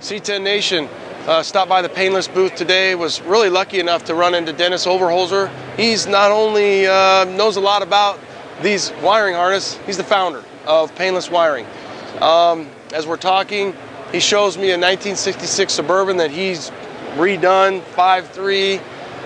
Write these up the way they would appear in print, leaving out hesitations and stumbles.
C10 Nation stopped by the Painless booth today. Was really lucky enough to run into Dennis Overholzer. He's not only knows a lot about these wiring harness, he's the founder of Painless Wiring. As we're talking, he shows me a 1966 Suburban that he's redone, 5.3.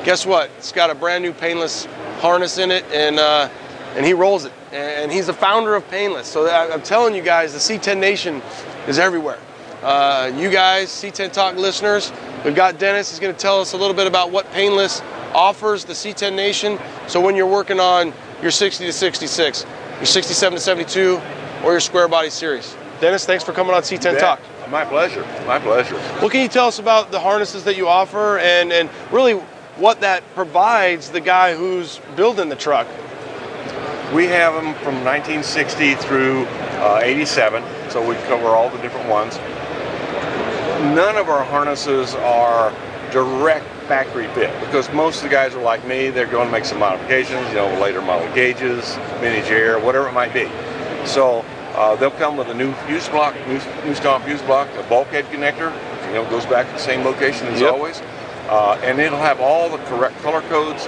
Guess what? It's got a brand new Painless harness in it, and he rolls it. And he's the founder of Painless. So I'm telling you guys, the C10 Nation is everywhere. You guys, C10 Talk listeners, we've got Dennis. He's going to tell us a little bit about what Painless offers the C10 Nation. So when you're working on your 60 to 66, your 67 to 72, or your square body series. Dennis, thanks for coming on C10 Talk. My pleasure. My pleasure. What can you tell us about the harnesses that you offer and really what that provides the guy who's building the truck? We have them from 1960 through 87, so we cover all the different ones. None of our harnesses are direct factory fit because most of the guys are like me. They're going to make some modifications, later model gauges, vintage air, whatever it might be. So they'll come with a new fuse block, new stomp fuse block, a bulkhead connector. Goes back to the same location as always, and it'll have all the correct color codes.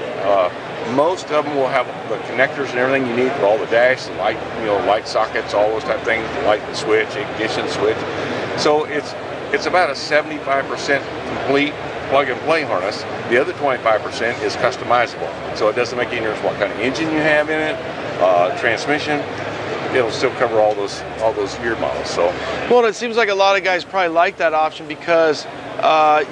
Most of them will have the connectors and everything you need for all the dash, the light, light sockets, all those type of things, the light, the switch, ignition switch. So it's about a 75% complete plug-and-play harness. The other 25% is customizable. So it doesn't make any difference what kind of engine you have in it, transmission. It'll still cover all those gear models. So, well, it seems like a lot of guys probably like that option because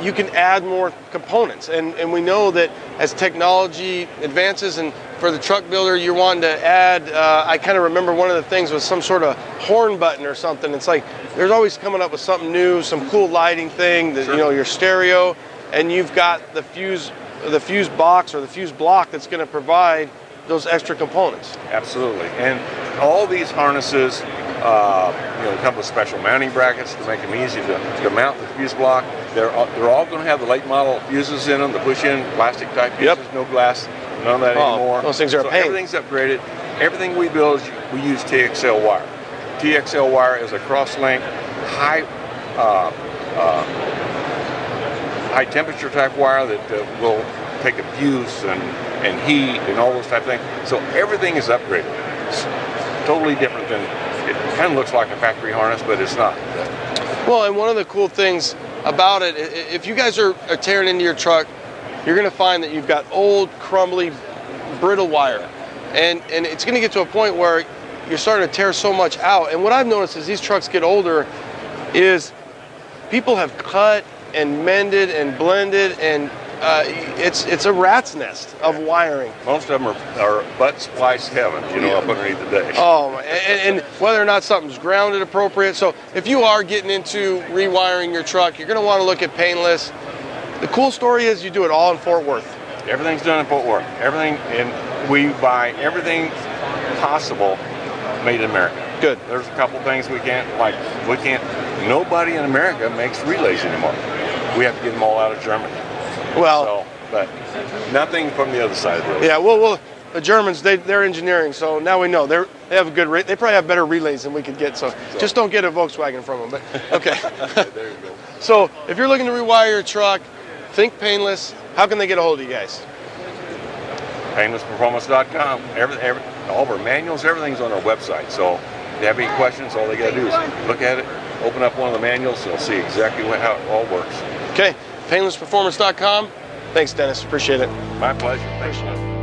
you can add more components, and we know that as technology advances, and for the truck builder, you're wanting to add. I kind of remember one of the things was some sort of horn button or something. It's like there's always coming up with something new, some cool lighting thing. That, sure. Your stereo, and you've got the fuse box or the fuse block that's going to provide those extra components. Absolutely, and all these harnesses come with special mounting brackets to make them easy to mount the fuse block. They're all going to have the late model fuses in them, the push-in plastic type fuses, no glass, none of that anymore. Those things are a pain. Everything's upgraded. Everything we build, we use TXL wire. TXL wire is a cross-link, high temperature type wire that will take a fuse and heat and all those type of things. So everything is upgraded. It's totally different than, it kind of looks like a factory harness, but it's not. Well, and one of the cool things about it, if you guys are tearing into your truck, you're going to find that you've got old, crumbly, brittle wire. And it's going to get to a point where you're starting to tear so much out. And what I've noticed as these trucks get older is people have cut and mended and blended, and it's a rat's nest of wiring. Most of them are butt splice heaven, up underneath the dash. Oh, and whether or not something's grounded appropriate. So if you are getting into rewiring your truck, you're going to want to look at Painless. The cool story is you do it all in Fort Worth. Everything's done in Fort Worth. Everything, and we buy everything possible made in America. Good. There's a couple things nobody in America makes relays anymore. We have to get them all out of Germany. Well, but nothing from the other side of the road. Yeah, well, the Germans, they're engineering, so now we know they have they probably have better relays than we could get. So just don't get a Volkswagen from them. But okay. There you go. So if you're looking to rewire your truck, think Painless. How can they get a hold of you guys? PainlessPerformance.com. All of our manuals, everything's on our website. So if you have any questions, all they got to do is look at it, open up one of the manuals, and they'll see exactly how it all works. Okay. PainlessPerformance.com. Thanks, Dennis. Appreciate it. My pleasure. Thanks, man.